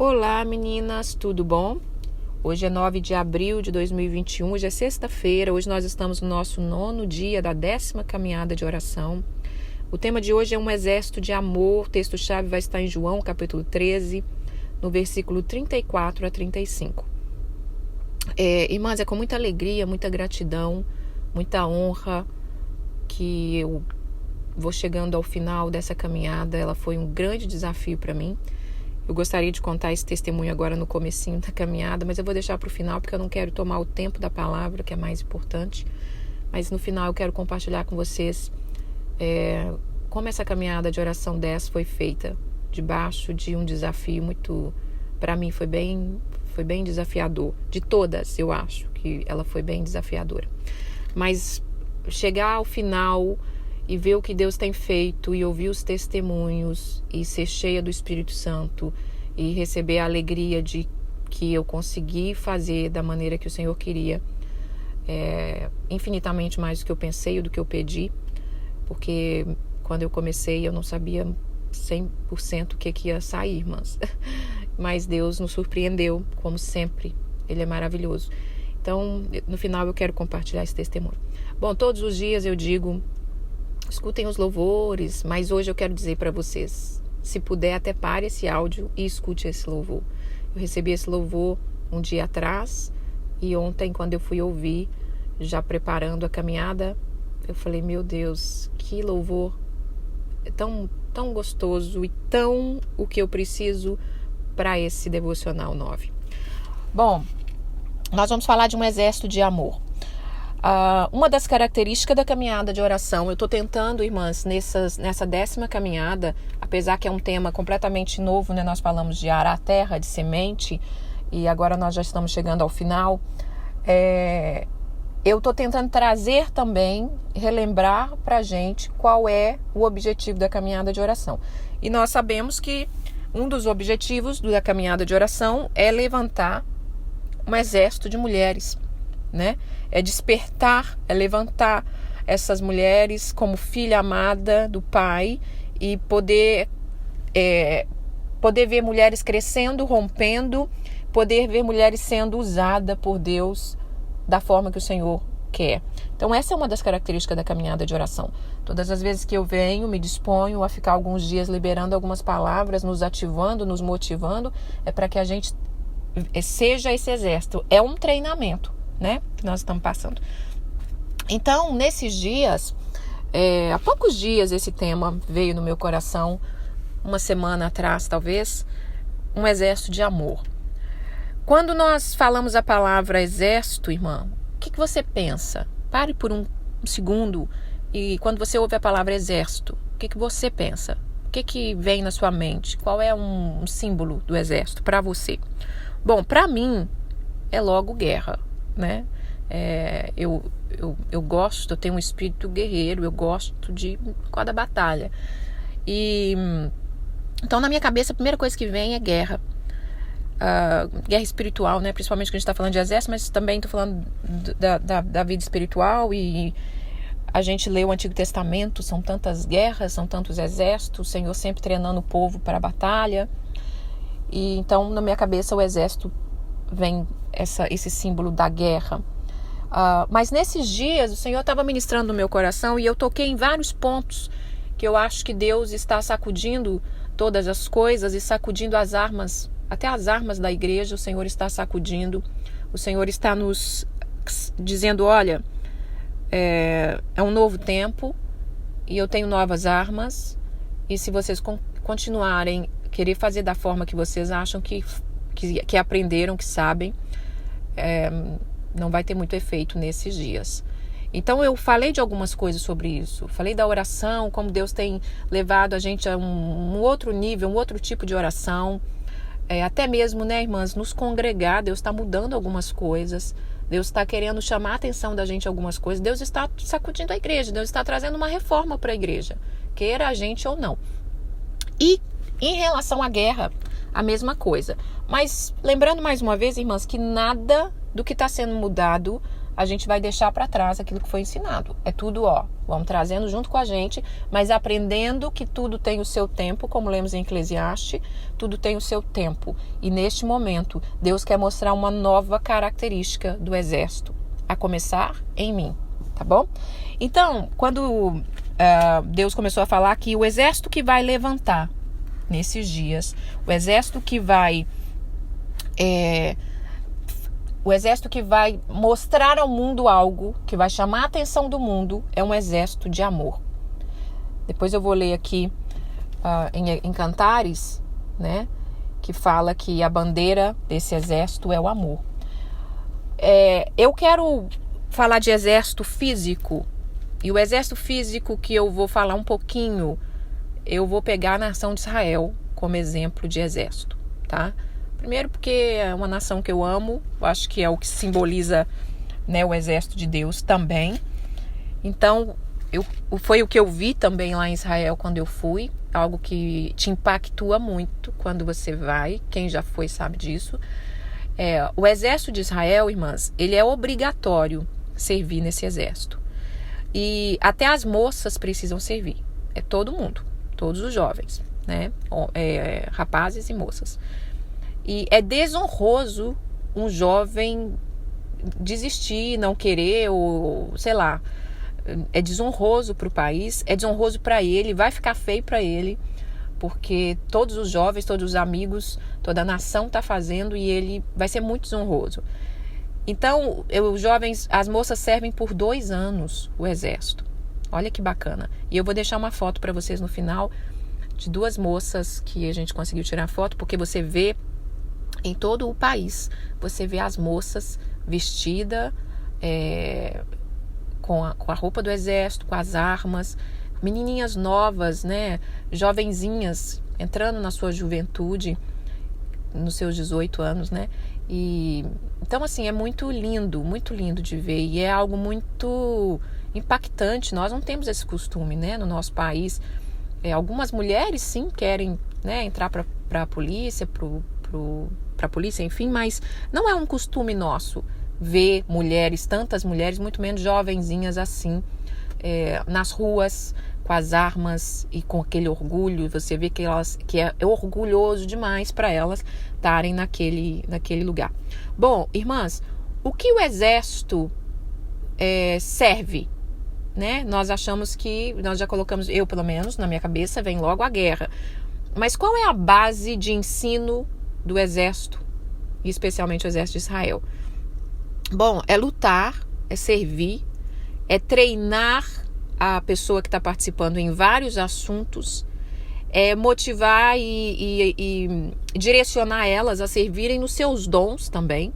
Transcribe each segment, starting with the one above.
Olá meninas, tudo bom? Hoje é 9 de abril de 2021, hoje é sexta-feira, hoje nós estamos no nosso 9º dia da 10ª caminhada de oração. O tema de hoje é um exército de amor, o texto-chave vai estar em João, capítulo 13, no versículo 34 a 35. Irmãs, é com muita alegria, muita gratidão, muita honra que eu vou chegando ao final dessa caminhada. Ela foi um grande desafio para mim. Eu gostaria de contar esse testemunho agora no comecinho da caminhada, mas eu vou deixar para o final porque eu não quero tomar o tempo da palavra, que é mais importante. Mas no final eu quero compartilhar com vocês como essa caminhada de oração 10 foi feita debaixo de um desafio muito, para mim foi bem desafiador. De todas, eu acho que ela foi bem desafiadora. Mas chegar ao final e ver o que Deus tem feito e ouvir os testemunhos e ser cheia do Espírito Santo e receber a alegria de que eu consegui fazer da maneira que o Senhor queria, infinitamente mais do que eu pensei ou do que eu pedi, porque quando eu comecei eu não sabia 100% o que ia sair, irmãs. Mas Deus nos surpreendeu, como sempre. Ele é maravilhoso. Então, no final eu quero compartilhar esse testemunho. Bom, todos os dias eu digo: escutem os louvores, mas hoje eu quero dizer para vocês, se puder, até pare esse áudio e escute esse louvor. Eu recebi esse louvor um dia atrás e ontem, quando eu fui ouvir, já preparando a caminhada, eu falei: meu Deus, que louvor tão gostoso e tão o que eu preciso para esse devocional 9. Bom, nós vamos falar de um exército de amor. Uma das características da caminhada de oração, eu estou tentando, irmãs, nessa 10ª caminhada, apesar que é um tema completamente novo, né? Nós falamos de arar a terra, de semente, e agora nós já estamos chegando ao final. Eu estou tentando trazer também, relembrar para a gente qual é o objetivo da caminhada de oração. E nós sabemos que um dos objetivos da caminhada de oração é levantar um exército de mulheres, né? É despertar, é levantar essas mulheres como filha amada do Pai e poder ver mulheres crescendo, rompendo, poder ver mulheres sendo usadas por Deus da forma que o Senhor quer. Então essa é uma das características da caminhada de oração. Todas as vezes que eu venho, me disponho a ficar alguns dias liberando algumas palavras, nos ativando, nos motivando, é para que a gente seja esse exército. É um treinamento, né, que nós estamos passando. Então, nesses dias, há poucos dias esse tema veio no meu coração, uma semana atrás talvez, um exército de amor. Quando nós falamos a palavra exército, irmã, o que você pensa? Pare por um segundo e quando você ouve a palavra exército, o que você pensa? O que vem na sua mente? Qual é um símbolo do exército para você? Bom, para mim é logo guerra, né? Eu gosto, eu tenho um espírito guerreiro, eu gosto de cada batalha. Então na minha cabeça a primeira coisa que vem é guerra. Guerra espiritual, né? Principalmente que a gente está falando de exército, mas também estou falando da vida espiritual. E a gente lê o Antigo Testamento, são tantas guerras, são tantos exércitos, o Senhor sempre treinando o povo para a batalha. E então na minha cabeça o exército vem esse símbolo da guerra. Mas nesses dias o Senhor estava ministrando no meu coração e eu toquei em vários pontos que eu acho que Deus está sacudindo todas as coisas e sacudindo as armas, até as armas da igreja. O Senhor está sacudindo, o Senhor está nos dizendo: olha, é um novo tempo e eu tenho novas armas, e se vocês continuarem querer fazer da forma que vocês acham que aprenderam, que sabem, não vai ter muito efeito nesses dias. Então eu falei de algumas coisas sobre isso, falei da oração, como Deus tem levado a gente a um outro nível, um outro tipo de oração, até mesmo, né, irmãs, nos congregar. Deus está mudando algumas coisas, Deus está querendo chamar a atenção da gente algumas coisas, Deus está sacudindo a igreja, Deus está trazendo uma reforma para a igreja, queira a gente ou não. E em relação à guerra, a mesma coisa. Mas lembrando mais uma vez, irmãs, que nada do que está sendo mudado a gente vai deixar para trás aquilo que foi ensinado. É tudo, vamos trazendo junto com a gente, mas aprendendo que tudo tem o seu tempo, como lemos em Eclesiastes, tudo tem o seu tempo. E neste momento, Deus quer mostrar uma nova característica do exército, a começar em mim, tá bom? Então, quando Deus começou a falar que o exército que vai levantar nesses dias, o exército que vai mostrar ao mundo algo, que vai chamar a atenção do mundo, é um exército de amor. Depois eu vou ler aqui em Cantares, né, que fala que a bandeira desse exército é o amor. Eu quero falar de exército físico, e o exército físico que eu vou falar um pouquinho, eu vou pegar a nação de Israel como exemplo de exército, tá? Primeiro porque é uma nação que eu amo, acho que é o que simboliza, né, o exército de Deus também. Então, foi o que eu vi também lá em Israel quando eu fui, algo que te impactua muito quando você vai, quem já foi sabe disso. O exército de Israel, irmãs, ele é obrigatório servir nesse exército. E até as moças precisam servir, é todo mundo, todos os jovens, né, rapazes e moças. E é desonroso um jovem desistir, não querer, ou sei lá, é desonroso para o país, é desonroso para ele, vai ficar feio para ele, porque todos os jovens, todos os amigos, toda a nação está fazendo e ele vai ser muito desonroso. Então, os jovens, as moças servem por 2 anos o exército. Olha que bacana. E eu vou deixar uma foto para vocês no final de 2 moças que a gente conseguiu tirar foto, porque você vê em todo o país, você vê as moças vestidas com a roupa do exército, com as armas, menininhas novas, né, jovenzinhas, entrando na sua juventude, nos seus 18 anos, né? E então, assim, é muito lindo de ver, e é algo muito impactante. Nós não temos esse costume, né, no nosso país. Algumas mulheres sim querem, né, entrar para a polícia, para a polícia, enfim, mas não é um costume nosso ver mulheres, tantas mulheres, muito menos jovenzinhas assim, nas ruas, com as armas e com aquele orgulho. Você vê que é orgulhoso demais para elas estarem naquele lugar. Bom, irmãs, o que o exército serve, né? Nós achamos que, nós já colocamos, eu pelo menos, na minha cabeça, vem logo a guerra. Mas qual é a base de ensino do exército, e especialmente o exército de Israel? Bom, é lutar, é servir, é treinar a pessoa que está participando em vários assuntos, é motivar e direcionar elas a servirem nos seus dons também,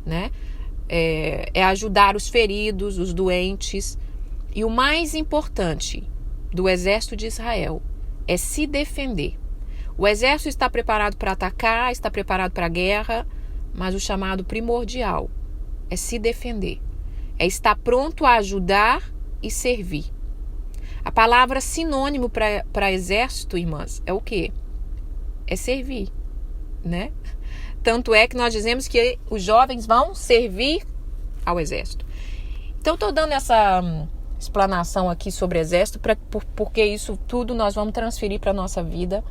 né? É ajudar os feridos, os doentes. E o mais importante do exército de Israel é se defender. O exército está preparado para atacar, está preparado para a guerra, mas o chamado primordial é se defender, é estar pronto a ajudar e servir. A palavra sinônimo para exército, irmãs, é o quê? É servir, né? Tanto é que nós dizemos que os jovens vão servir ao exército. Então, estou dando essa explanação aqui sobre exército, porque isso tudo nós vamos transferir para a nossa vida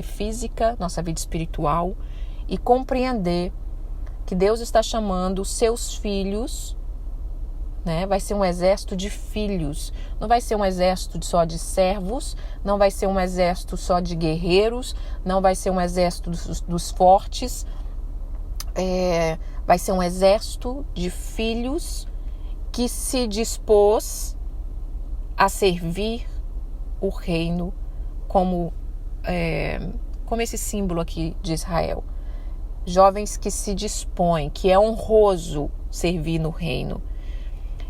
física, nossa vida espiritual, e compreender que Deus está chamando seus filhos, né? Vai ser um exército de filhos, não vai ser um exército só de servos, não vai ser um exército só de guerreiros, não vai ser um exército dos fortes, vai ser um exército de filhos que se dispôs a servir o reino como esse símbolo aqui de Israel. Jovens que se dispõem, que é honroso servir no reino.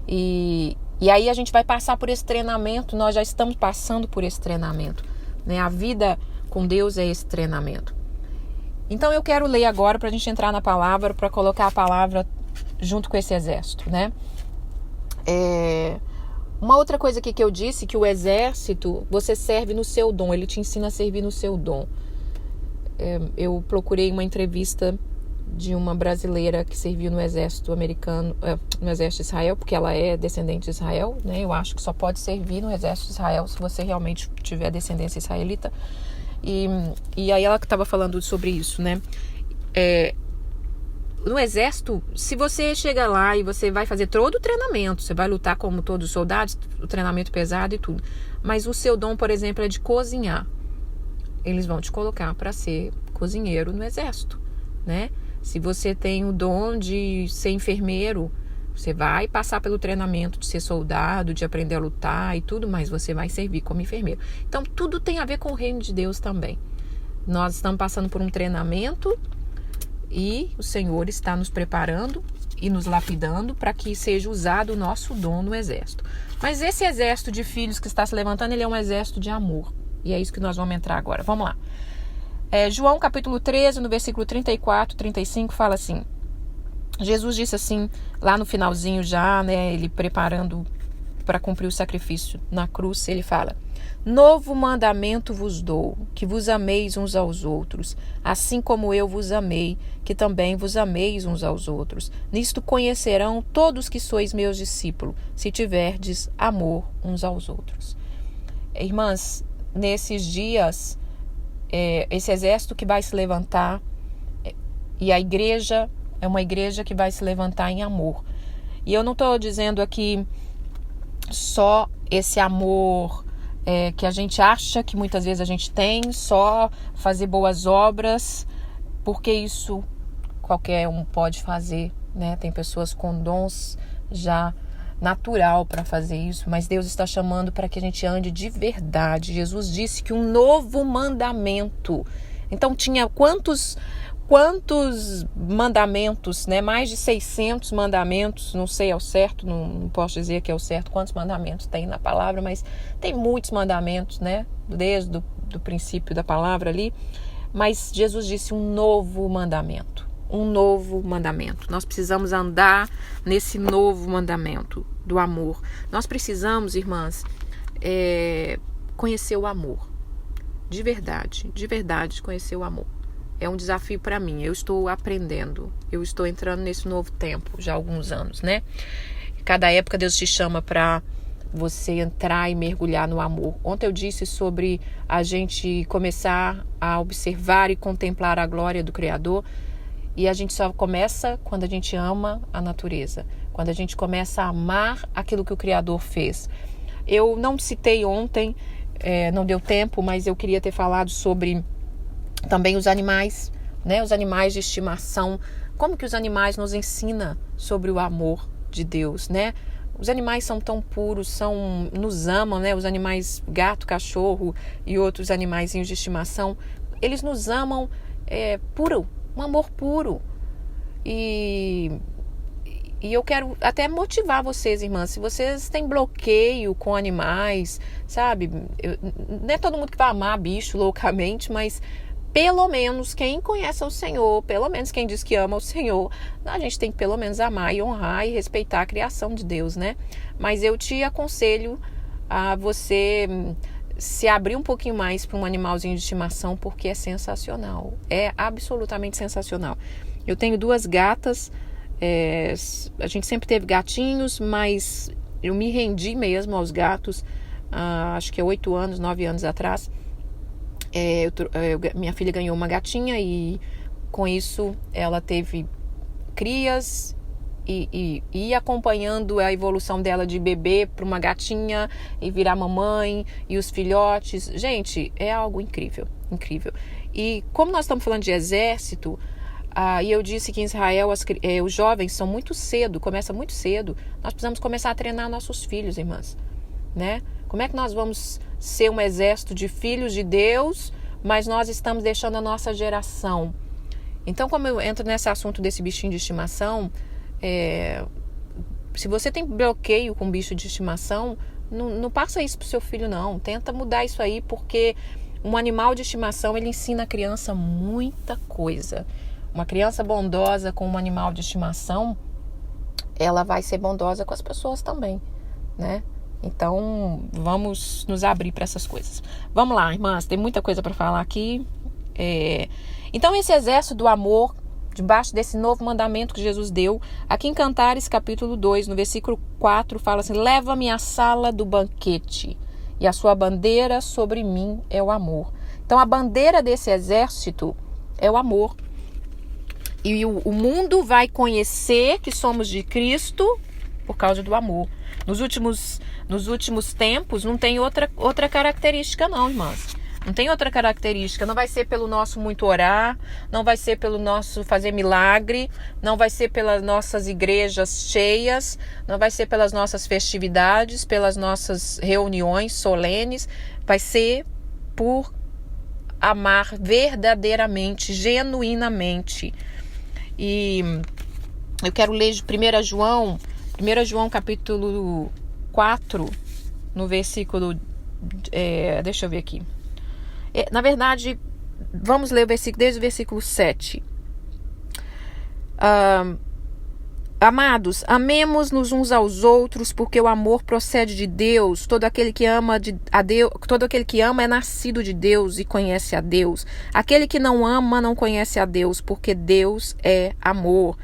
E aí a gente vai passar por esse treinamento, nós já estamos passando por esse treinamento, né? A vida com Deus é esse treinamento. Então eu quero ler agora para a gente entrar na palavra, para colocar a palavra junto com esse exército, né? Uma outra coisa aqui que eu disse, que o exército, você serve no seu dom, ele te ensina a servir no seu dom. Eu procurei uma entrevista de uma brasileira que serviu no exército americano, no exército de Israel, porque ela é descendente de Israel, né? Eu acho que só pode servir no exército de Israel se você realmente tiver descendência israelita. E aí ela que estava falando sobre isso, né? No exército, se você chega lá e você vai fazer todo o treinamento, você vai lutar como todos os soldados, o treinamento pesado e tudo, mas o seu dom, por exemplo, é de cozinhar. Eles vão te colocar para ser cozinheiro no exército, né? Se você tem o dom de ser enfermeiro, você vai passar pelo treinamento de ser soldado, de aprender a lutar e tudo, mas você vai servir como enfermeiro. Então, tudo tem a ver com o reino de Deus também. Nós estamos passando por um treinamento e o Senhor está nos preparando e nos lapidando para que seja usado o nosso dom no exército. Mas esse exército de filhos que está se levantando, ele é um exército de amor. E é isso que nós vamos entrar agora. Vamos lá. João capítulo 13, no versículo 34, 35, fala assim. Jesus disse assim, lá no finalzinho já, né, ele preparando para cumprir o sacrifício na cruz, ele fala: novo mandamento vos dou, que vos ameis uns aos outros, assim como eu vos amei, que também vos ameis uns aos outros. Nisto conhecerão todos que sois meus discípulos, se tiverdes amor uns aos outros. Irmãs, nesses dias, esse exército que vai se levantar, e a igreja é uma igreja que vai se levantar em amor. E eu não estou dizendo aqui só esse amor que a gente acha que muitas vezes a gente tem, só fazer boas obras, porque isso qualquer um pode fazer, né? Tem pessoas com dons já natural para fazer isso, mas Deus está chamando para que a gente ande de verdade. Jesus disse que um novo mandamento. Então tinha quantos mandamentos, né? Mais de 600 mandamentos, não sei ao certo, não posso dizer que é o certo quantos mandamentos tem na palavra, mas tem muitos mandamentos, né? Desde o princípio da palavra ali. Mas Jesus disse um novo mandamento. Um novo mandamento. Nós precisamos andar nesse novo mandamento do amor. Nós precisamos, irmãs, conhecer o amor. De verdade conhecer o amor. É um desafio para mim. Eu estou aprendendo. Eu estou entrando nesse novo tempo já há alguns anos, né? Cada época Deus te chama para você entrar e mergulhar no amor. Ontem eu disse sobre a gente começar a observar e contemplar a glória do Criador. E a gente só começa quando a gente ama a natureza. Quando a gente começa a amar aquilo que o Criador fez. Eu não citei ontem, não deu tempo, mas eu queria ter falado sobre também os animais, né? Os animais de estimação. Como que os animais nos ensinam sobre o amor de Deus, né? Os animais são tão puros, nos amam, né? Os animais, gato, cachorro e outros animaizinhos de estimação, eles nos amam puro, um amor puro. E eu quero até motivar vocês, irmãs, se vocês têm bloqueio com animais, sabe? Não é todo mundo que vai amar bicho loucamente, mas pelo menos quem conhece o Senhor, pelo menos quem diz que ama o Senhor, a gente tem que pelo menos amar e honrar e respeitar a criação de Deus, né? Mas eu te aconselho a você se abrir um pouquinho mais para um animalzinho de estimação, porque é sensacional, é absolutamente sensacional. Eu tenho 2 gatas, a gente sempre teve gatinhos, mas eu me rendi mesmo aos gatos, acho que 8 anos, 9 anos atrás. Minha filha ganhou uma gatinha e com isso ela teve crias e acompanhando a evolução dela de bebê para uma gatinha e virar mamãe e os filhotes. Gente, é algo incrível, incrível. E como nós estamos falando de exército, e eu disse que em Israel os jovens são muito cedo, começa muito cedo. Nós precisamos começar a treinar nossos filhos, irmãs, né? Como é que nós vamos ser um exército de filhos de Deus, mas nós estamos deixando a nossa geração? Então, como eu entro nesse assunto desse bichinho de estimação, se você tem bloqueio com bicho de estimação, não passa isso pro seu filho, não. Tenta mudar isso aí, porque um animal de estimação, ele ensina a criança muita coisa. Uma criança bondosa com um animal de estimação, ela vai ser bondosa com as pessoas também, né? Então, vamos nos abrir para essas coisas. Vamos lá, irmãs, tem muita coisa para falar aqui. Então, esse exército do amor debaixo desse novo mandamento que Jesus deu. Aqui em Cantares, capítulo 2, no versículo 4, fala assim: leva-me à sala do banquete, e a sua bandeira sobre mim é o amor. Então, a bandeira desse exército é o amor. E o mundo vai conhecer que somos de Cristo por causa do amor. Nos últimos tempos, não tem outra característica não, irmãs. Não tem outra característica. Não vai ser pelo nosso muito orar, não vai ser pelo nosso fazer milagre, não vai ser pelas nossas igrejas cheias, não vai ser pelas nossas festividades, pelas nossas reuniões solenes. Vai ser por amar verdadeiramente, genuinamente. E eu quero ler de 1 João capítulo 4, no versículo... deixa eu ver aqui. Na verdade, vamos ler desde o versículo 7. Amados, amemos-nos uns aos outros, porque o amor procede de Deus. Todo aquele que ama é nascido de Deus e conhece a Deus. Aquele que não ama não conhece a Deus, porque Deus é amor.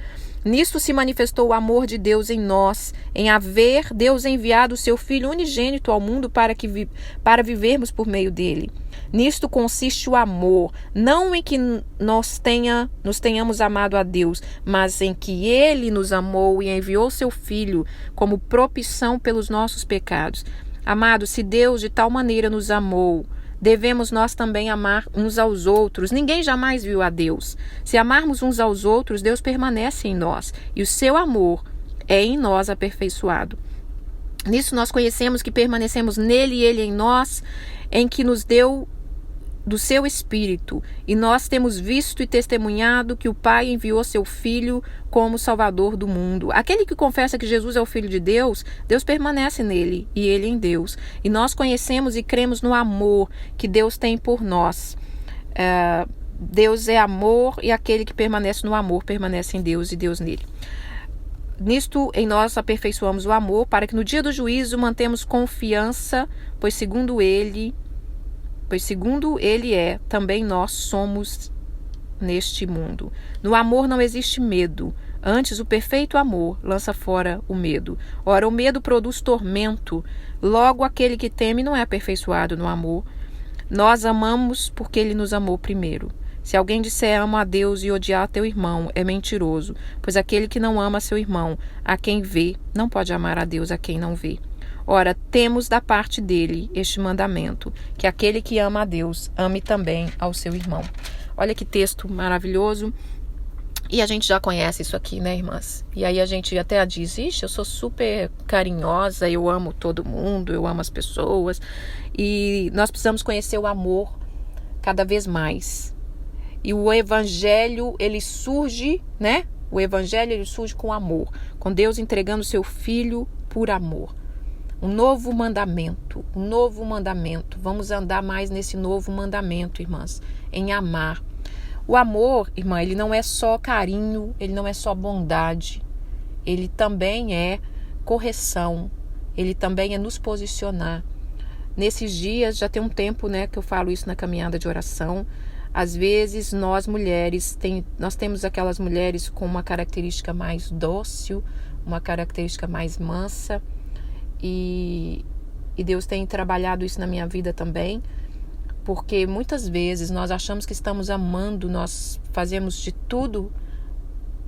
Nisto se manifestou o amor de Deus em nós, em haver Deus enviado o seu Filho unigênito ao mundo para vivermos por meio dele. Nisto consiste o amor, não em que nos tenhamos amado a Deus, mas em que Ele nos amou e enviou seu Filho como propiciação pelos nossos pecados. Amados, se Deus de tal maneira nos amou, devemos nós também amar uns aos outros. Ninguém jamais viu a Deus. Se amarmos uns aos outros, Deus permanece em nós, e o seu amor é em nós aperfeiçoado. Nisso nós conhecemos que permanecemos nele e ele em nós, em que nos deu do seu Espírito, e nós temos visto e testemunhado que o Pai enviou seu Filho como Salvador do mundo. Aquele que confessa que Jesus é o Filho de Deus, Deus permanece nele e ele em Deus. E nós conhecemos e cremos no amor que Deus tem por nós. Deus é amor, e aquele que permanece no amor permanece em Deus e Deus nele. Nisto em nós aperfeiçoamos o amor, para que no dia do juízo mantemos confiança, pois segundo ele é, também nós somos neste mundo. No amor não existe medo, antes o perfeito amor lança fora o medo. Ora, o medo produz tormento, logo aquele que teme não é aperfeiçoado no amor. Nós amamos porque ele nos amou primeiro. Se alguém disser ama a Deus e odiar teu irmão, é mentiroso, pois aquele que não ama seu irmão, a quem vê, não pode amar a Deus a quem não vê. Ora, temos da parte dele este mandamento, que aquele que ama a Deus, ame também ao seu irmão. Olha que texto maravilhoso. E a gente já conhece isso aqui, né, irmãs? E aí a gente até diz, ixi, eu sou super carinhosa, eu amo todo mundo, eu amo as pessoas. E nós precisamos conhecer o amor cada vez mais. E o evangelho, ele surge, né? O evangelho, ele surge com amor, com Deus entregando seu Filho por amor. Um novo mandamento. Vamos andar mais nesse novo mandamento, irmãs, em amar. O amor, irmã, ele não é só carinho, ele não é só bondade. Ele também é correção. Ele também é nos posicionar. Nesses dias, já tem um tempo, né, que eu falo isso na caminhada de oração. Às vezes, nós mulheres, nós temos aquelas mulheres com uma característica mais dócil, uma característica mais mansa. E Deus tem trabalhado isso na minha vida também, porque muitas vezes nós achamos que estamos amando, nós fazemos de tudo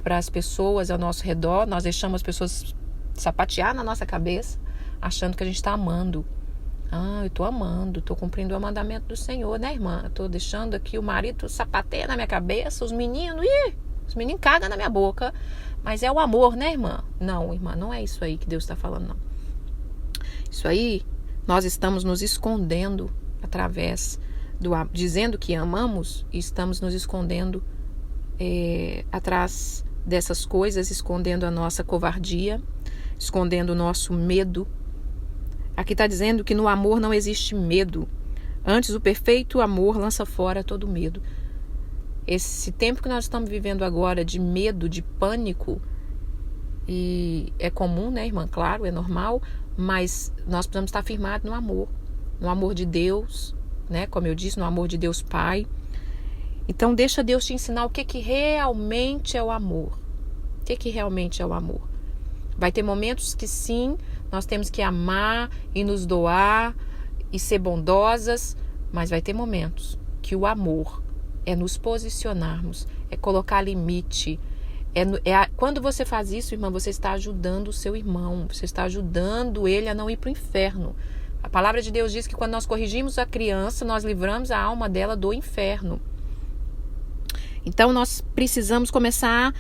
para as pessoas ao nosso redor, nós deixamos as pessoas sapatear na nossa cabeça, achando que a gente está amando. Eu estou amando, estou cumprindo o mandamento do Senhor, né, irmã? Estou deixando aqui o marido sapateia na minha cabeça, os meninos cagam na minha boca, mas é o amor, né, irmã? Não, irmã, não é isso aí que Deus está falando, não. Isso aí, nós estamos nos escondendo através dizendo que amamos, e estamos nos escondendo atrás dessas coisas, escondendo a nossa covardia, escondendo o nosso medo. Aqui está dizendo que no amor não existe medo. Antes, o perfeito amor lança fora todo medo. Esse tempo que nós estamos vivendo agora de medo, de pânico, e é comum, né, irmã? Claro, é normal, mas nós precisamos estar firmados no amor de Deus, né? Como eu disse, no amor de Deus Pai. Então deixa Deus te ensinar o que realmente é o amor. O que realmente é o amor. Vai ter momentos que sim, nós temos que amar e nos doar e ser bondosas, mas vai ter momentos que o amor é nos posicionarmos, é colocar limite. Quando você faz isso, irmã, você está ajudando o seu irmão, você está ajudando ele a não ir para o inferno. A palavra de Deus diz que quando nós corrigimos a criança, nós livramos a alma dela do inferno. Então nós precisamos começar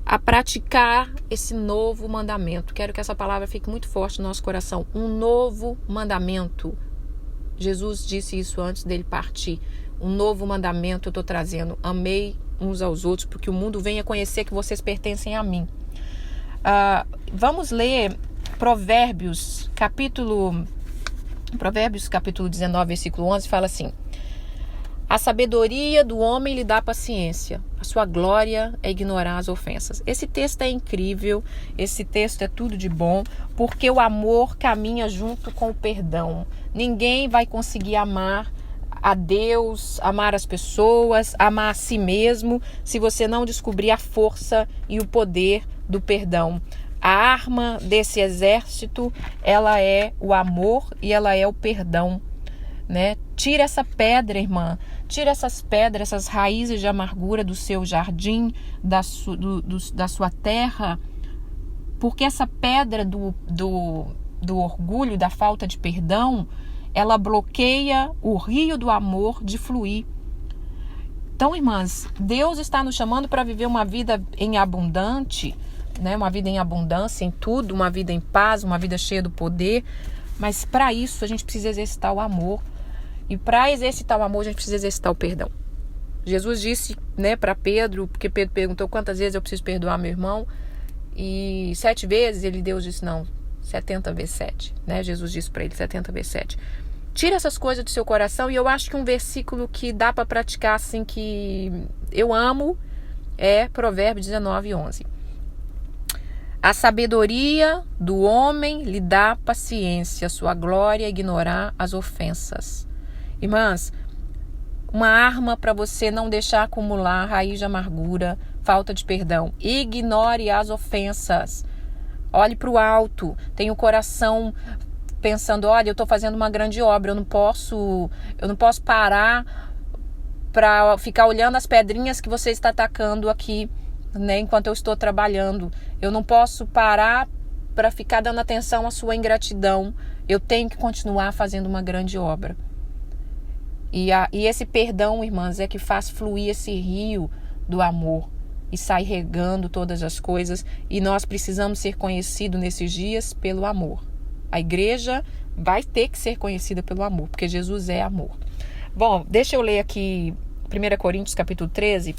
a praticar esse novo mandamento. Quero que essa palavra fique muito forte no nosso coração. Um novo mandamento. Jesus disse isso antes dele partir. Um novo mandamento eu estou trazendo. Amei uns aos outros, porque o mundo venha conhecer que vocês pertencem a mim. Vamos ler Provérbios, capítulo 19, versículo 11, fala assim: a sabedoria do homem lhe dá paciência, a sua glória é ignorar as ofensas. Esse texto é incrível, esse texto é tudo de bom, porque o amor caminha junto com o perdão. Ninguém vai conseguir amar a Deus, amar as pessoas, amar a si mesmo, se você não descobrir a força e o poder do perdão. A arma desse exército, ela é o amor e ela é o perdão, né? Tira essa pedra, irmã, tira essas pedras, essas raízes de amargura do seu jardim, da sua terra, porque essa pedra do orgulho, da falta de perdão, ela bloqueia o rio do amor de fluir. Então, irmãs, Deus está nos chamando para viver uma vida em abundante, né? Uma vida em abundância em tudo, uma vida em paz, uma vida cheia do poder. Mas para isso a gente precisa exercitar o amor. E para exercitar o amor a gente precisa exercitar o perdão. Jesus disse, né, para Pedro, porque Pedro perguntou quantas vezes eu preciso perdoar meu irmão. E 7 vezes, Deus disse não, 70 vezes 7, né? Jesus disse para ele 70 vezes 7. Tira essas coisas do seu coração. E eu acho que um versículo que dá para praticar assim, que eu amo, é Provérbios 19, 11. A sabedoria do homem lhe dá paciência, sua glória é ignorar as ofensas. Irmãs, uma arma para você não deixar acumular raiz de amargura, falta de perdão. Ignore as ofensas. Olhe para o alto. Tenha o coração pensando, olha, eu estou fazendo uma grande obra, eu não posso parar para ficar olhando as pedrinhas que você está atacando aqui, né, enquanto eu estou trabalhando. Eu não posso parar para ficar dando atenção à sua ingratidão. Eu tenho que continuar fazendo uma grande obra. E esse perdão, irmãs, é que faz fluir esse rio do amor e sai regando todas as coisas. E nós precisamos ser conhecidos nesses dias pelo amor. A igreja vai ter que ser conhecida pelo amor, porque Jesus é amor. Bom, deixa eu ler aqui 1 Coríntios capítulo 13.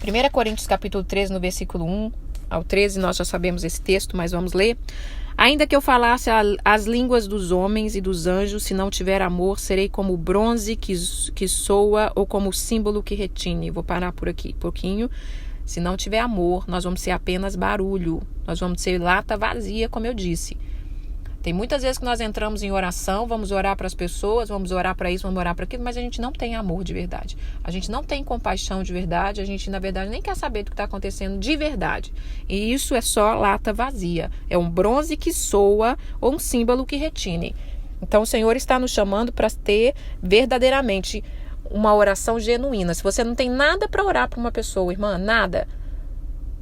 1 Coríntios capítulo 13, no versículo 1 ao 13, nós já sabemos esse texto, mas vamos ler. Ainda que eu falasse as línguas dos homens e dos anjos, se não tiver amor, serei como o bronze que soa ou como o símbolo que retine. Vou parar por aqui um pouquinho. Se não tiver amor, nós vamos ser apenas barulho. Nós vamos ser lata vazia, como eu disse. Tem muitas vezes que nós entramos em oração, vamos orar para as pessoas, vamos orar para isso, vamos orar para aquilo, mas a gente não tem amor de verdade. A gente não tem compaixão de verdade, a gente, na verdade, nem quer saber do que está acontecendo de verdade. E isso é só lata vazia. É um bronze que soa ou um símbolo que retine. Então, o Senhor está nos chamando para ter verdadeiramente uma oração genuína. Se você não tem nada para orar para uma pessoa, irmã, nada,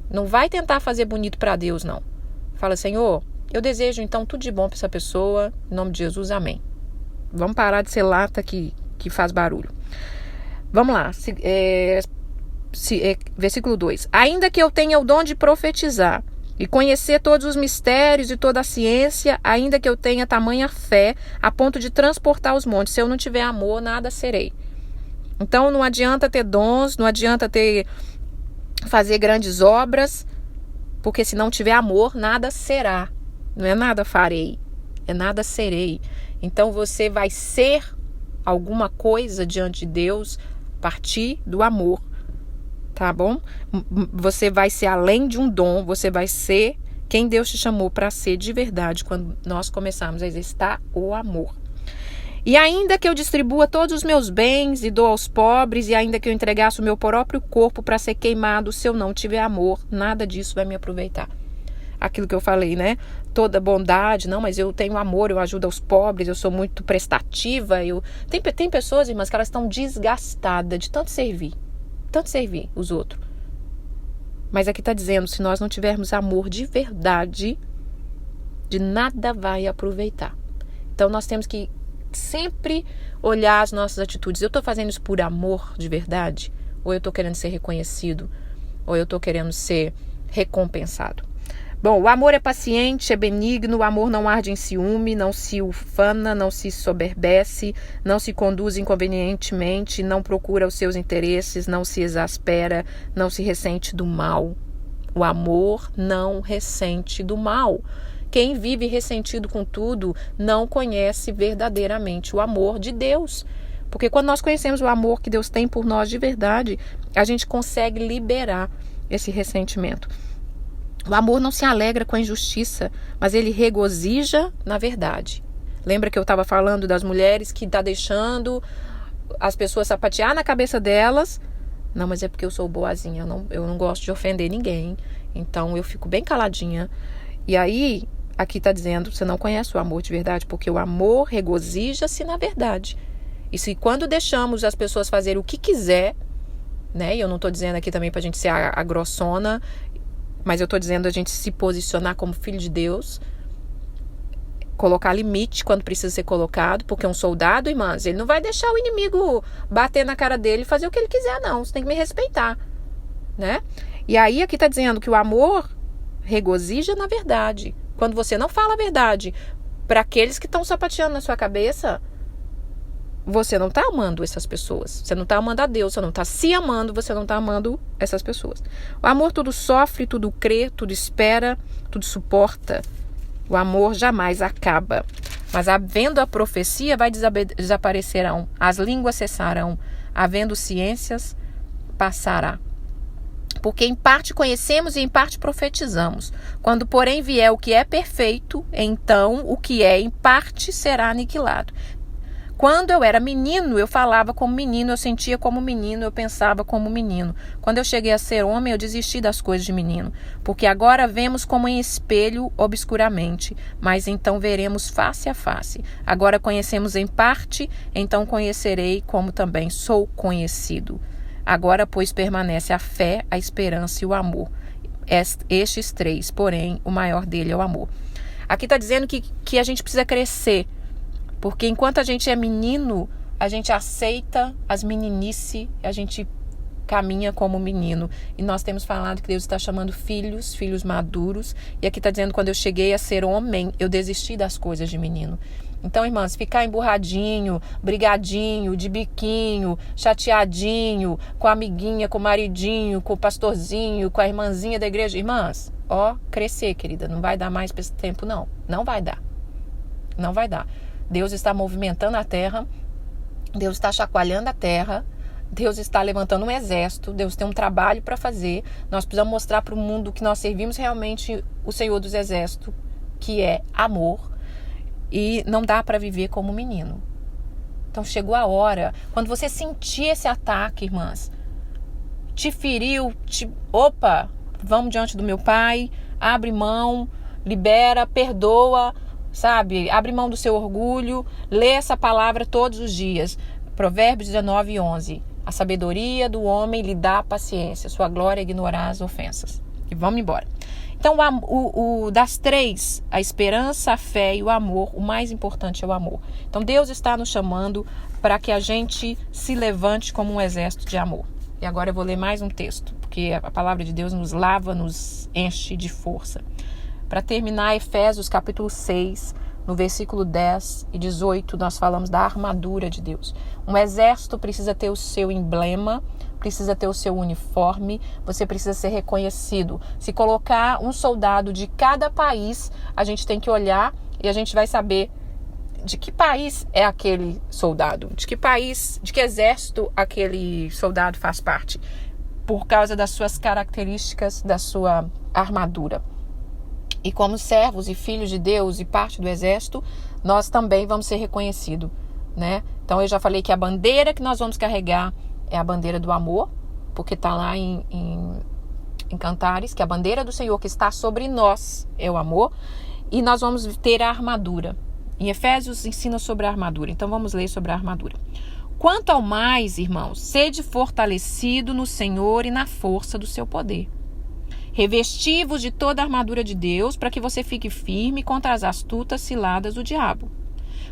não vai tentar fazer bonito para Deus, não. Fala, Senhor, eu desejo, então, tudo de bom para essa pessoa. Em nome de Jesus, amém. Vamos parar de ser lata que faz barulho. Vamos lá. Versículo 2. Ainda que eu tenha o dom de profetizar e conhecer todos os mistérios e toda a ciência, ainda que eu tenha tamanha fé a ponto de transportar os montes, se eu não tiver amor, nada serei. Então, não adianta ter dons, não adianta fazer grandes obras, porque se não tiver amor, nada será. Não é nada farei, é nada serei. Então você vai ser alguma coisa diante de Deus a partir do amor, tá bom? Você vai ser além de um dom, você vai ser quem Deus te chamou para ser de verdade quando nós começarmos a exercitar o amor. E ainda que eu distribua todos os meus bens e dou aos pobres, e ainda que eu entregasse o meu próprio corpo para ser queimado, se eu não tiver amor, nada disso vai me aproveitar. Aquilo que eu falei, né? Toda bondade, não, mas eu tenho amor, eu ajudo aos pobres, eu sou muito prestativa. Tem pessoas, irmãs, que elas estão desgastadas de tanto servir os outros. Mas aqui está dizendo, se nós não tivermos amor de verdade, de nada vai aproveitar. Então nós temos que sempre olhar as nossas atitudes. Eu estou fazendo isso por amor de verdade? Ou eu estou querendo ser reconhecido? Ou eu estou querendo ser recompensado? Bom, o amor é paciente, é benigno, o amor não arde em ciúme, não se ufana, não se soberbece, não se conduz inconvenientemente, não procura os seus interesses, não se exaspera, não se ressente do mal. O amor não ressente do mal. Quem vive ressentido com tudo não conhece verdadeiramente o amor de Deus. Porque quando nós conhecemos o amor que Deus tem por nós de verdade, a gente consegue liberar esse ressentimento. O amor não se alegra com a injustiça, mas ele regozija na verdade. Lembra que eu estava falando das mulheres que estão deixando as pessoas sapatear na cabeça delas? Não, mas é porque eu sou boazinha, eu não gosto de ofender ninguém, então eu fico bem caladinha. E aí, aqui está dizendo, você não conhece o amor de verdade, porque o amor regozija-se na verdade. E se quando deixamos as pessoas fazerem o que quiser, né? E eu não estou dizendo aqui também para a gente ser a grossona, mas eu estou dizendo a gente se posicionar como filho de Deus, colocar limite quando precisa ser colocado, porque um soldado, irmãs, ele não vai deixar o inimigo bater na cara dele e fazer o que ele quiser, não. Você tem que me respeitar, né? E aí aqui está dizendo que o amor regozija na verdade. Quando você não fala a verdade para aqueles que estão sapateando na sua cabeça, você não está amando essas pessoas. Você não está amando a Deus, você não está se amando, você não está amando essas pessoas. O amor tudo sofre, tudo crê, tudo espera, tudo suporta. O amor jamais acaba. Mas havendo a profecia, desaparecerão. As línguas cessarão. Havendo ciências, passará. Porque em parte conhecemos e em parte profetizamos. Quando, porém, vier o que é perfeito, então o que é em parte será aniquilado. Quando eu era menino, eu falava como menino, eu sentia como menino, eu pensava como menino. Quando eu cheguei a ser homem, eu desisti das coisas de menino. Porque agora vemos como em espelho, obscuramente, mas então veremos face a face. Agora conhecemos em parte, então conhecerei como também sou conhecido. Agora, pois, permanece a fé, a esperança e o amor. Estes três, porém, o maior dele é o amor. Aqui está dizendo que a gente precisa crescer. Porque enquanto a gente é menino, a gente aceita as meninices, a gente caminha como menino. E nós temos falado que Deus está chamando filhos maduros. E aqui está dizendo, quando eu cheguei a ser homem, eu desisti das coisas de menino. Então, irmãs, ficar emburradinho, brigadinho, de biquinho, chateadinho, com a amiguinha, com o maridinho, com o pastorzinho, com a irmãzinha da igreja. Irmãs, crescer, querida, não vai dar mais para esse tempo, não. Não vai dar. Não vai dar. Deus está movimentando a terra, Deus está chacoalhando a terra, Deus está levantando um exército, Deus tem um trabalho para fazer. Nós precisamos mostrar para o mundo que nós servimos realmente o Senhor dos Exércitos, que é amor, e não dá para viver como menino. Então chegou a hora, quando você sentir esse ataque, irmãs, te feriu, vamos diante do meu Pai, abre mão, libera, perdoa, sabe? Abre mão do seu orgulho, lê essa palavra todos os dias. Provérbios 19:11. A sabedoria do homem lhe dá paciência, sua glória é ignorar as ofensas. E vamos embora. Então, das três, a esperança, a fé e o amor, o mais importante é o amor. Então, Deus está nos chamando para que a gente se levante como um exército de amor. E agora eu vou ler mais um texto, porque a palavra de Deus nos lava, nos enche de força. Para terminar, Efésios capítulo 6, no versículo 10 e 18, nós falamos da armadura de Deus. Um exército precisa ter o seu emblema, precisa ter o seu uniforme, você precisa ser reconhecido. Se colocar um soldado de cada país, a gente tem que olhar e a gente vai saber de que país é aquele soldado, de que país, de que exército aquele soldado faz parte, por causa das suas características, da sua armadura. E como servos e filhos de Deus e parte do exército, nós também vamos ser reconhecidos. né? Então eu já falei que a bandeira que nós vamos carregar é a bandeira do amor, porque está lá em Cantares, que a bandeira do Senhor que está sobre nós é o amor, e nós vamos ter a armadura. Em Efésios ensina sobre a armadura, então vamos ler sobre a armadura. Quanto ao mais, irmãos, sede fortalecido no Senhor e na força do seu poder. Revesti-vos de toda a armadura de Deus, para que você fique firme contra as astutas ciladas do diabo.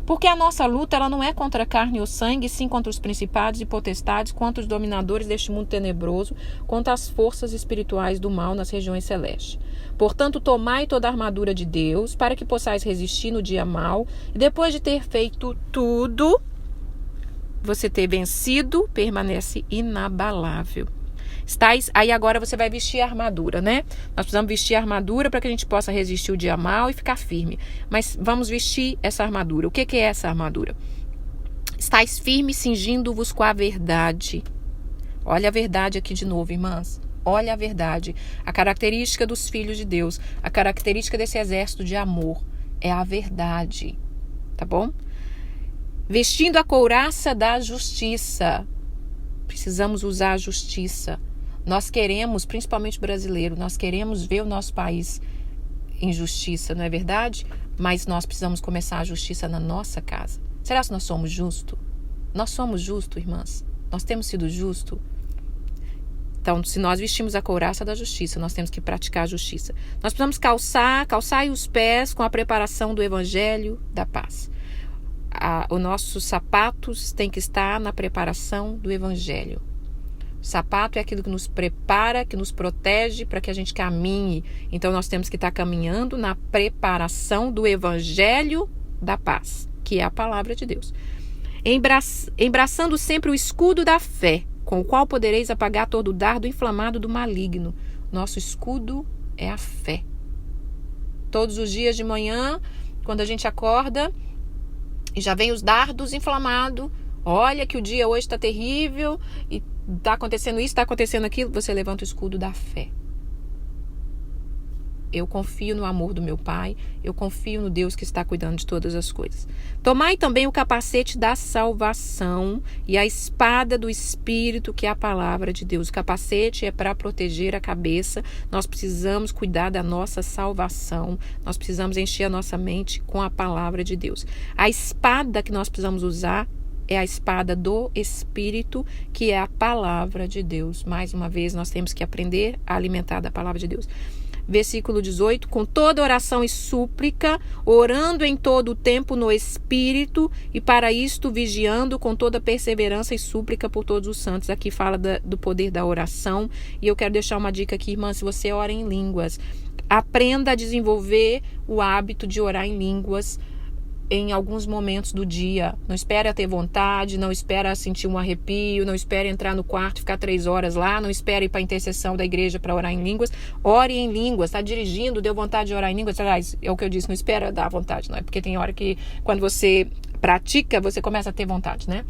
Porque a nossa luta ela não é contra carne ou sangue, sim contra os principados e potestades, contra os dominadores deste mundo tenebroso, contra as forças espirituais do mal nas regiões celestes. Portanto, tomai toda a armadura de Deus, para que possais resistir no dia mau, e depois de ter feito tudo, você ter vencido, permanece inabalável. Aí agora você vai vestir a armadura, né? Nós precisamos vestir a armadura para que a gente possa resistir o dia mau e ficar firme. Mas vamos vestir essa armadura. O que é essa armadura? Estais firmes, cingindo-vos com a verdade. Olha a verdade aqui de novo, irmãs. Olha a verdade. A característica dos filhos de Deus, a característica desse exército de amor é a verdade. Tá bom? Vestindo a couraça da justiça. Precisamos usar a justiça. Nós queremos, principalmente brasileiro, nós queremos ver o nosso país em justiça, não é verdade? Mas nós precisamos começar a justiça na nossa casa. Será que nós somos justos? Nós somos justos, irmãs? Nós temos sido justos? Então, se nós vestimos a couraça da justiça, nós temos que praticar a justiça. Nós precisamos calçar os pés com a preparação do evangelho da paz. Os nossos sapatos têm que estar na preparação do evangelho. O sapato é aquilo que nos prepara, que nos protege para que a gente caminhe. Então nós temos que estar caminhando na preparação do evangelho da paz, que é a palavra de Deus. Embraçando sempre o escudo da fé, com o qual podereis apagar todo o dardo inflamado do maligno. Nosso escudo é a fé. Todos os dias de manhã, quando a gente acorda, e já vem os dardos inflamados. Olha que o dia hoje está terrível e está acontecendo isso, está acontecendo aquilo. Você levanta o escudo da fé. Eu confio no amor do meu Pai. Eu confio no Deus que está cuidando de todas as coisas. Tomai também o capacete da salvação e a espada do Espírito, que é a palavra de Deus. O capacete é para proteger a cabeça. Nós precisamos cuidar da nossa salvação. Nós precisamos encher a nossa mente com a palavra de Deus. A espada que nós precisamos usar é a espada do Espírito, que é a palavra de Deus. Mais uma vez, nós temos que aprender a alimentar da palavra de Deus. Versículo 18, com toda oração e súplica, orando em todo o tempo no Espírito, e para isto vigiando com toda perseverança e súplica por todos os santos. Aqui fala do poder da oração, e eu quero deixar uma dica aqui, irmã, se você ora em línguas, aprenda a desenvolver o hábito de orar em línguas em alguns momentos do dia. Não espere a ter vontade, não espere sentir um arrepio, não espere entrar no quarto e ficar 3 horas lá, não espere ir para a intercessão da igreja para orar em línguas. Ore em línguas, está dirigindo, deu vontade de orar em línguas. Aliás, é o que eu disse, não espera dar vontade, não é? Porque tem hora que quando você pratica, você começa a ter vontade, né?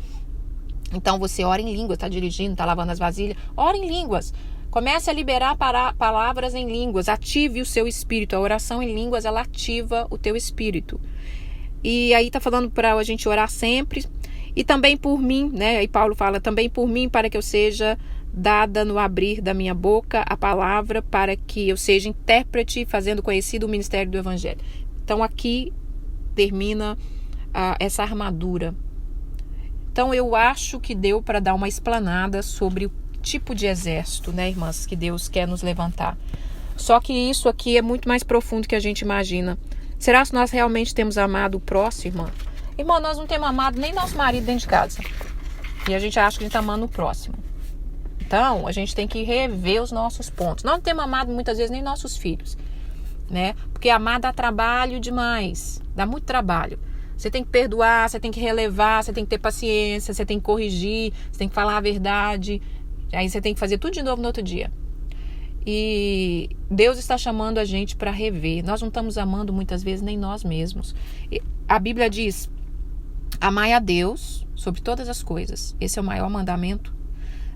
Então você ora em línguas, está dirigindo, está lavando as vasilhas, ora em línguas. Comece a liberar palavras em línguas, ative o seu espírito. A oração em línguas, ela ativa o teu espírito. E aí está falando para a gente orar sempre. E também por mim, né? Aí Paulo fala, também por mim, para que eu seja dada no abrir da minha boca a palavra, para que eu seja intérprete, fazendo conhecido o ministério do evangelho. Então aqui termina essa armadura. Então eu acho que deu para dar uma explanada sobre o tipo de exército, né, irmãs, que Deus quer nos levantar. Só que isso aqui é muito mais profundo que a gente imagina. Será que nós realmente temos amado o próximo, irmã? Irmã, nós não temos amado nem nosso marido dentro de casa. E a gente acha que a gente está amando o próximo. Então, a gente tem que rever os nossos pontos. Nós não temos amado muitas vezes nem nossos filhos, né? Porque amar dá trabalho demais. Dá muito trabalho. Você tem que perdoar, você tem que relevar, você tem que ter paciência, você tem que corrigir, você tem que falar a verdade. Aí você tem que fazer tudo de novo no outro dia. E Deus está chamando a gente para rever. Nós não estamos amando muitas vezes nem nós mesmos. A Bíblia diz, amai a Deus sobre todas as coisas. Esse é o maior mandamento.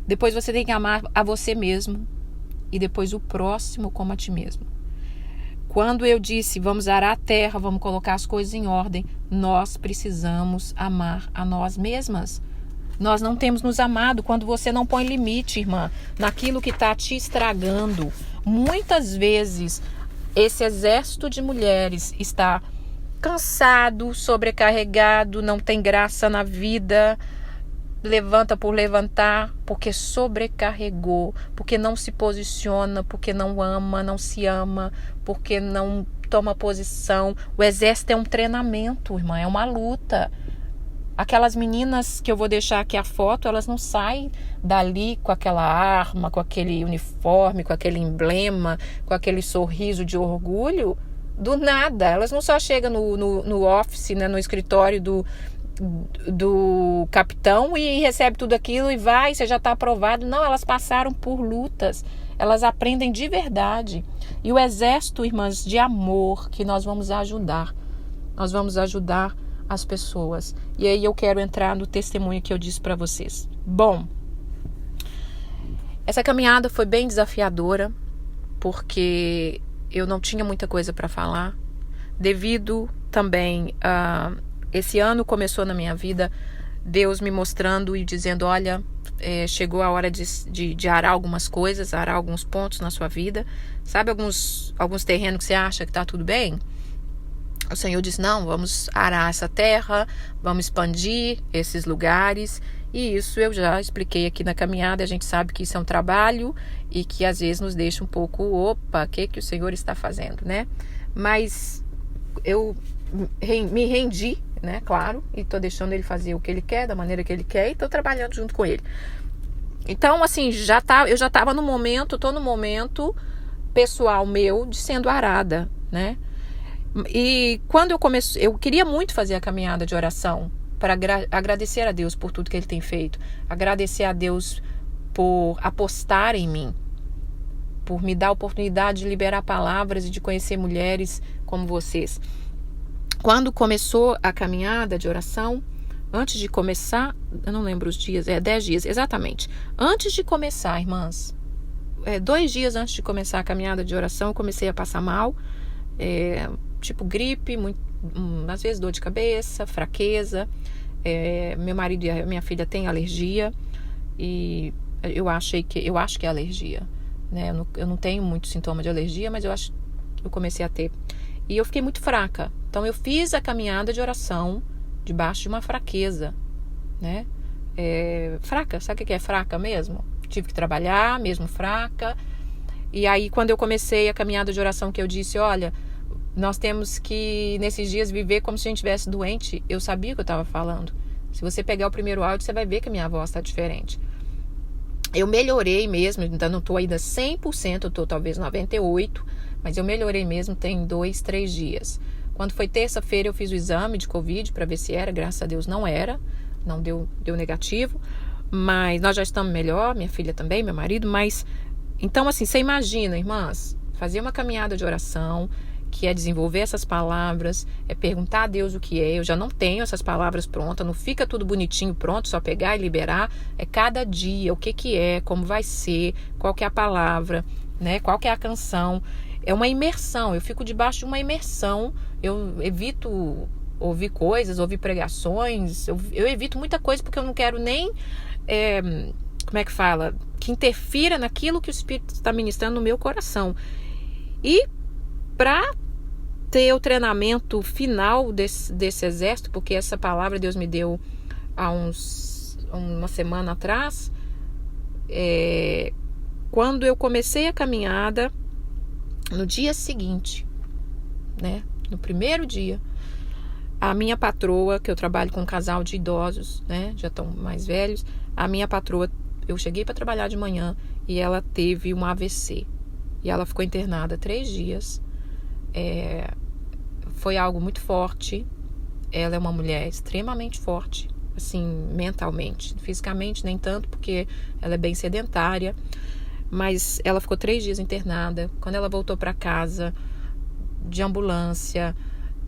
Depois você tem que amar a você mesmo. E depois o próximo como a ti mesmo. Quando eu disse, vamos arar a terra, vamos colocar as coisas em ordem, nós precisamos amar a nós mesmas. Nós não temos nos amado quando você não põe limite, irmã, naquilo que está te estragando. Muitas vezes, esse exército de mulheres está cansado, sobrecarregado, não tem graça na vida, levanta por levantar, porque sobrecarregou, porque não se posiciona, porque não ama, não se ama, porque não toma posição. O exército é um treinamento, irmã, é uma luta. Aquelas meninas que eu vou deixar aqui a foto, elas não saem dali com aquela arma, com aquele uniforme, com aquele emblema, com aquele sorriso de orgulho, do nada. Elas não só chegam no office, né, no escritório do capitão e recebe tudo aquilo e vai, você já está aprovado. Não, elas passaram por lutas, elas aprendem de verdade. E o exército, irmãs, de amor que nós vamos ajudar as pessoas. E aí eu quero entrar no testemunho que eu disse para vocês. Bom, essa caminhada foi bem desafiadora, porque eu não tinha muita coisa para falar, devido também a esse ano começou na minha vida, Deus me mostrando e dizendo, olha, chegou a hora de arar algumas coisas, arar alguns pontos na sua vida. Sabe alguns terrenos que você acha que está tudo bem? O Senhor disse, não, vamos arar essa terra, vamos expandir esses lugares. E isso eu já expliquei aqui na caminhada. A gente sabe que isso é um trabalho e que às vezes nos deixa um pouco, opa, o que o Senhor está fazendo, né? Mas eu me rendi, né, claro, e tô deixando ele fazer o que ele quer, da maneira que ele quer, e tô trabalhando junto com ele. Então, assim, eu já tava tô no momento pessoal meu de sendo arada, né? E quando eu queria muito fazer a caminhada de oração para agradecer a Deus por tudo que ele tem feito, agradecer a Deus por apostar em mim, por me dar a oportunidade de liberar palavras e de conhecer mulheres como vocês. Quando começou a caminhada de oração, antes de começar, eu não lembro os dias, 10 dias, exatamente. Antes de começar, irmãs, 2 dias antes de começar a caminhada de oração, eu comecei a passar mal, tipo gripe, às vezes dor de cabeça, fraqueza. Meu marido e a minha filha têm alergia e eu acho que é alergia, né? Eu não tenho muito sintoma de alergia, mas eu comecei a ter. E eu fiquei muito fraca. Então eu fiz a caminhada de oração debaixo de uma fraqueza, né? Fraca, sabe o que é fraca mesmo? Tive que trabalhar, mesmo fraca. E aí quando eu comecei a caminhada de oração, que eu disse, olha, nós temos que nesses dias viver como se a gente estivesse doente. Eu sabia o que eu estava falando. Se você pegar o primeiro áudio, você vai ver que a minha voz está diferente. Eu melhorei mesmo, ainda não estou ainda 100%, eu estou talvez 98%, mas eu melhorei mesmo tem 2, 3 dias. Quando foi terça-feira eu fiz o exame de Covid para ver se era, graças a Deus não era, não deu negativo, mas nós já estamos melhor, minha filha também, meu marido, mas então assim, você imagina, irmãs, fazer uma caminhada de oração, que é desenvolver essas palavras, é perguntar a Deus o que é. Eu já não tenho essas palavras prontas, não fica tudo bonitinho pronto, só pegar e liberar. É cada dia, o que é, como vai ser, qual que é a palavra, né? Qual que é a canção. É uma imersão, eu fico debaixo de uma imersão. Eu evito ouvir coisas, ouvir pregações, eu evito muita coisa porque eu não quero nem, como é que fala? Que interfira naquilo que o Espírito está ministrando no meu coração. E para ter o treinamento final desse exército, porque essa palavra Deus me deu há uma semana atrás, quando eu comecei a caminhada, no dia seguinte, né, no primeiro dia, a minha patroa, que eu trabalho com um casal de idosos, né, já estão mais velhos, a minha patroa, eu cheguei para trabalhar de manhã e ela teve um AVC e ela ficou internada 3 dias. Foi algo muito forte. Ela é uma mulher extremamente forte, assim, mentalmente. Fisicamente nem tanto, porque ela é bem sedentária, mas ela ficou 3 dias internada. Quando ela voltou para casa, de ambulância,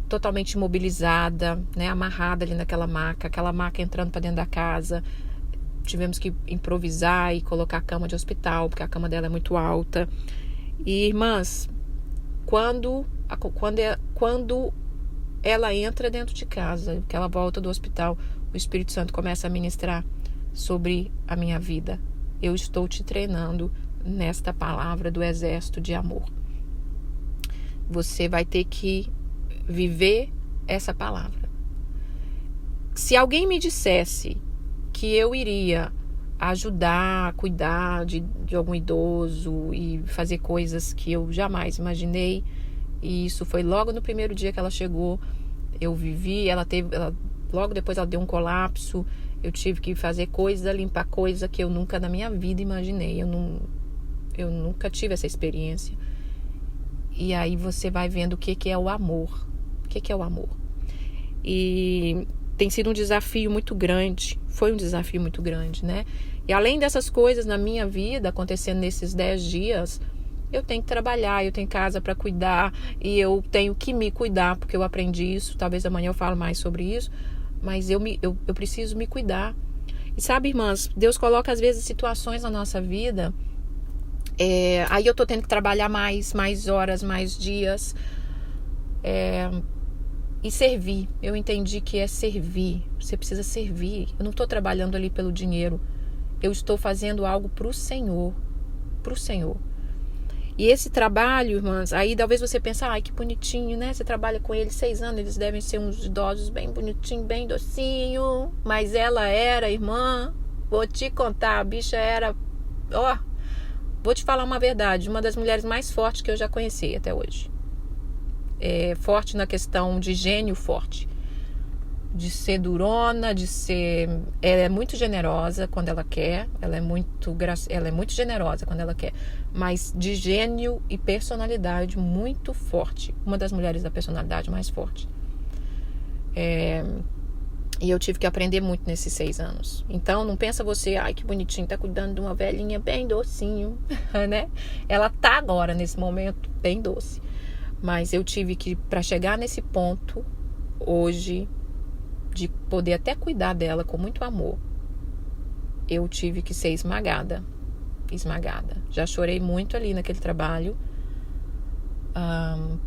totalmente imobilizada, né, amarrada ali naquela maca, aquela maca entrando para dentro da casa, tivemos que improvisar e colocar a cama de hospital, porque a cama dela é muito alta. E, irmãs, quando quando ela entra dentro de casa, que ela volta do hospital, o Espírito Santo começa a ministrar sobre a minha vida. Eu estou te treinando nesta palavra do exército de amor. Você vai ter que viver essa palavra. Se alguém me dissesse que eu iria ajudar, cuidar de algum idoso e fazer coisas que eu jamais imaginei, e isso foi logo no primeiro dia que ela chegou, eu vivi, logo depois ela deu um colapso, eu tive que fazer coisa, limpar coisa que eu nunca na minha vida imaginei, eu nunca tive essa experiência. E aí você vai vendo o que é o amor. O que é o amor? E tem sido um desafio muito grande. Foi um desafio muito grande, né? E além dessas coisas na minha vida acontecendo nesses 10 dias, eu tenho que trabalhar, eu tenho casa para cuidar e eu tenho que me cuidar, porque eu aprendi isso. Talvez amanhã eu falo mais sobre isso, mas eu preciso me cuidar. E sabe, irmãs, Deus coloca às vezes situações na nossa vida. Aí eu tô tendo que trabalhar mais horas, mais dias. E servir. Eu entendi que é servir. Você precisa servir. Eu não estou trabalhando ali pelo dinheiro. Eu estou fazendo algo pro Senhor. Pro Senhor. E esse trabalho, irmãs, aí talvez você pense, ai, que bonitinho, né? Você trabalha com eles 6 anos, eles devem ser uns idosos bem bonitinho, bem docinho. Mas ela era, irmã, vou te contar, a bicha era, vou te falar uma verdade, uma das mulheres mais fortes que eu já conheci até hoje. Forte na questão de gênio forte. De ser durona, ela é muito generosa quando ela quer, ela é muito generosa quando ela quer, mas de gênio e personalidade muito forte, uma das mulheres da personalidade mais forte. E eu tive que aprender muito nesses 6 anos. Então não pensa você, ai que bonitinho, tá cuidando de uma velhinha bem docinho, né? Ela tá agora nesse momento bem doce, mas eu tive que, para chegar nesse ponto hoje, de poder até cuidar dela com muito amor, eu tive que ser esmagada. Já chorei muito ali naquele trabalho,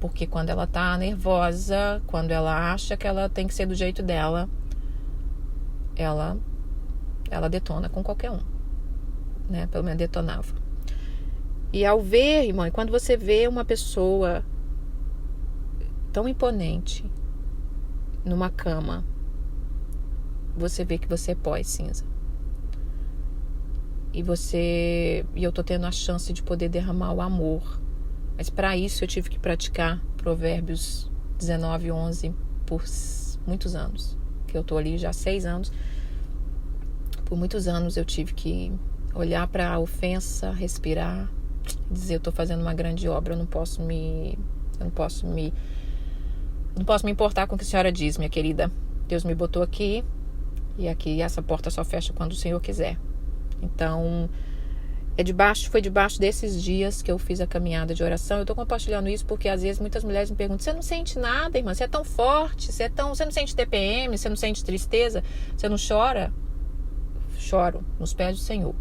porque quando ela tá nervosa, quando ela acha que ela tem que ser do jeito dela, ela detona com qualquer um, né? Pelo menos detonava. E ao ver, irmão, quando você vê uma pessoa tão imponente numa cama, você vê que você é pó e cinza. E eu tô tendo a chance de poder derramar o amor. Mas para isso eu tive que praticar Provérbios 19:11 por muitos anos. Que eu tô ali já há 6 anos. Por muitos anos eu tive que olhar para a ofensa, respirar, dizer, eu tô fazendo uma grande obra, eu não posso me importar com o que a senhora diz, minha querida. Deus me botou aqui. E aqui essa porta só fecha quando o Senhor quiser. Então, foi debaixo desses dias que eu fiz a caminhada de oração. Eu estou compartilhando isso porque às vezes muitas mulheres me perguntam, você não sente nada, irmã? Você é tão forte, você não sente TPM, você não sente tristeza, você não chora? Choro nos pés do Senhor.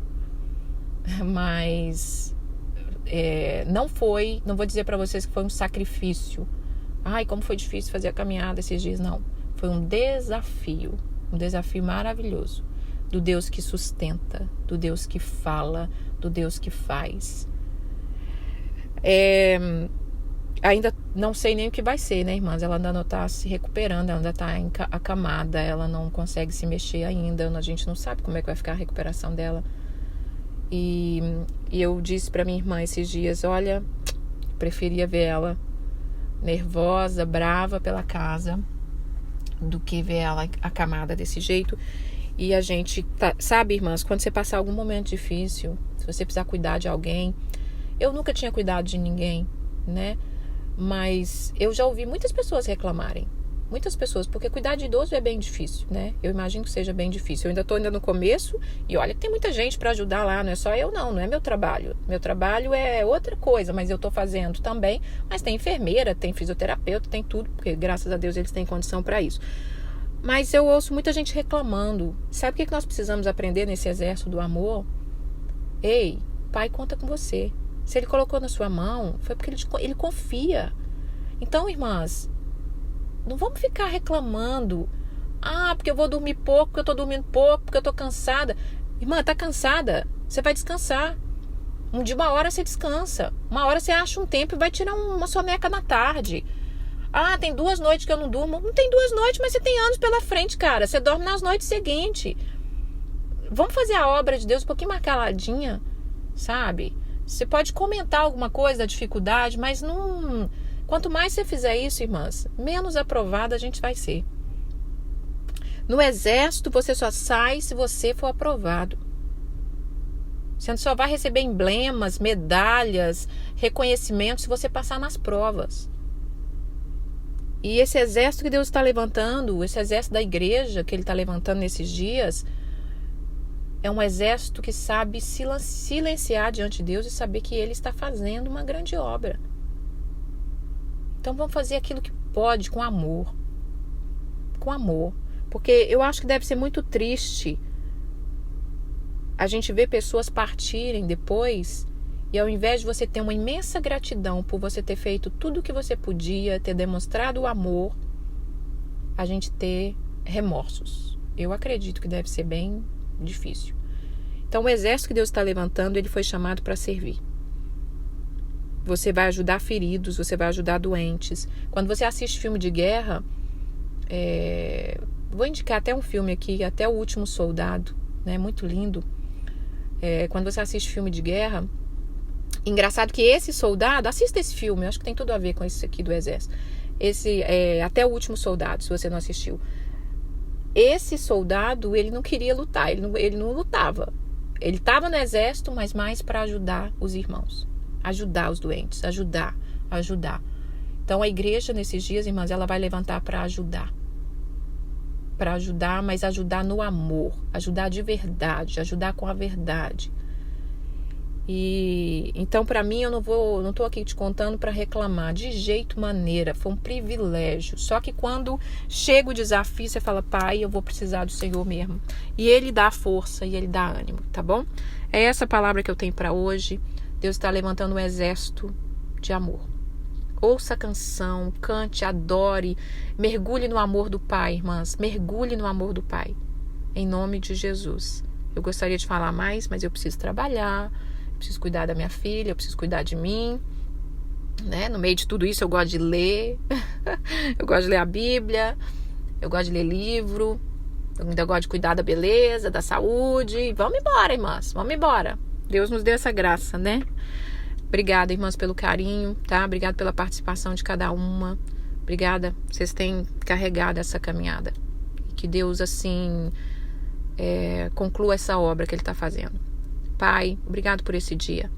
Mas não vou dizer para vocês que foi um sacrifício. Ai, como foi difícil fazer a caminhada esses dias. Não, foi um desafio maravilhoso, do Deus que sustenta, do Deus que fala, do Deus que faz. Ainda não sei nem o que vai ser, né, irmãs? Ela ainda não está se recuperando, ela ainda está acamada, ela não consegue se mexer ainda, a gente não sabe como é que vai ficar a recuperação dela. E eu disse para minha irmã esses dias, olha, preferia ver ela nervosa, brava pela casa, do que ver ela acamada desse jeito. E a gente sabe, irmãs, quando você passar algum momento difícil, se você precisar cuidar de alguém, eu nunca tinha cuidado de ninguém, né? Mas eu já ouvi muitas pessoas reclamarem, porque cuidar de idoso é bem difícil, né? Eu imagino que seja bem difícil. Eu ainda estou no começo e olha que tem muita gente para ajudar lá, não é só eu não é meu trabalho. Meu trabalho é outra coisa, mas eu estou fazendo também. Mas tem enfermeira, tem fisioterapeuta, tem tudo, porque graças a Deus eles têm condição para isso. Mas eu ouço muita gente reclamando. Sabe o que nós precisamos aprender nesse exército do amor? Ei, pai conta com você. Se ele colocou na sua mão, foi porque ele confia. Então, irmãs, não vamos ficar reclamando. Porque eu vou dormir pouco, porque eu tô dormindo pouco, porque eu tô cansada. Irmã, tá cansada? Você vai descansar. De uma hora você descansa. Uma hora você acha um tempo e vai tirar uma soneca na tarde. Tem 2 noites que eu não durmo. Não tem 2 noites, mas você tem anos pela frente, cara. Você dorme nas noites seguintes. Vamos fazer a obra de Deus um pouquinho mais caladinha, sabe? Você pode comentar alguma coisa da dificuldade, mas não... Quanto mais você fizer isso, irmãs, menos aprovada a gente vai ser. No exército, você só sai se você for aprovado. Você só vai receber emblemas, medalhas, reconhecimentos se você passar nas provas. E esse exército que Deus está levantando, esse exército da igreja que Ele está levantando nesses dias, é um exército que sabe silenciar diante de Deus e saber que Ele está fazendo uma grande obra. Então vamos fazer aquilo que pode com amor. Com amor. Porque eu acho que deve ser muito triste a gente ver pessoas partirem depois e ao invés de você ter uma imensa gratidão por você ter feito tudo o que você podia, ter demonstrado o amor, a gente ter remorsos. Eu acredito que deve ser bem difícil. Então o exército que Deus está levantando, ele foi chamado para servir. Você vai ajudar feridos, você vai ajudar doentes. Quando você assiste filme de guerra, vou indicar até um filme aqui, até O Último Soldado, né? Muito lindo. Quando você assiste filme de guerra, engraçado que esse soldado, assista esse filme, eu acho que tem tudo a ver com esse aqui do exército. Até O Último Soldado, se você não assistiu. Esse soldado, ele não queria lutar, ele não lutava. Ele estava no exército, mas mais para ajudar os irmãos, ajudar os doentes, ajudar. Então a igreja nesses dias, irmãs, ela vai levantar para ajudar, mas ajudar no amor, ajudar de verdade, ajudar com a verdade. E então para mim eu não tô aqui te contando para reclamar de jeito maneira, foi um privilégio. Só que quando chega o desafio, você fala: Pai, eu vou precisar do Senhor mesmo. E Ele dá força e Ele dá ânimo, tá bom? É essa palavra que eu tenho para hoje. Deus está levantando um exército de amor. Ouça a canção, cante, adore, mergulhe no amor do Pai, irmãs, mergulhe no amor do Pai, em nome de Jesus. Eu gostaria de falar mais, mas eu preciso trabalhar, preciso cuidar da minha filha, eu preciso cuidar de mim, né? No meio de tudo isso eu gosto de ler, eu gosto de ler a Bíblia, eu gosto de ler livro, eu ainda gosto de cuidar da beleza, da saúde. Vamos embora, irmãs, vamos embora. Deus nos deu essa graça, né? Obrigada, irmãs, pelo carinho, tá? Obrigada pela participação de cada uma. Obrigada, vocês têm carregado essa caminhada. Que Deus, assim, conclua essa obra que Ele está fazendo. Pai, obrigado por esse dia.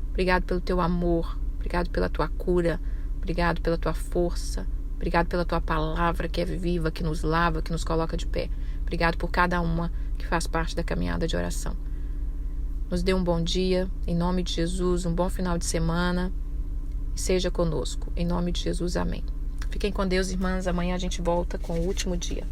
Obrigado pelo Teu amor. Obrigado pela Tua cura. Obrigado pela Tua força. Obrigado pela Tua palavra que é viva, que nos lava, que nos coloca de pé. Obrigado por cada uma que faz parte da caminhada de oração. Nos dê um bom dia, em nome de Jesus, um bom final de semana e seja conosco. Em nome de Jesus, amém. Fiquem com Deus, irmãs. Amanhã a gente volta com o último dia.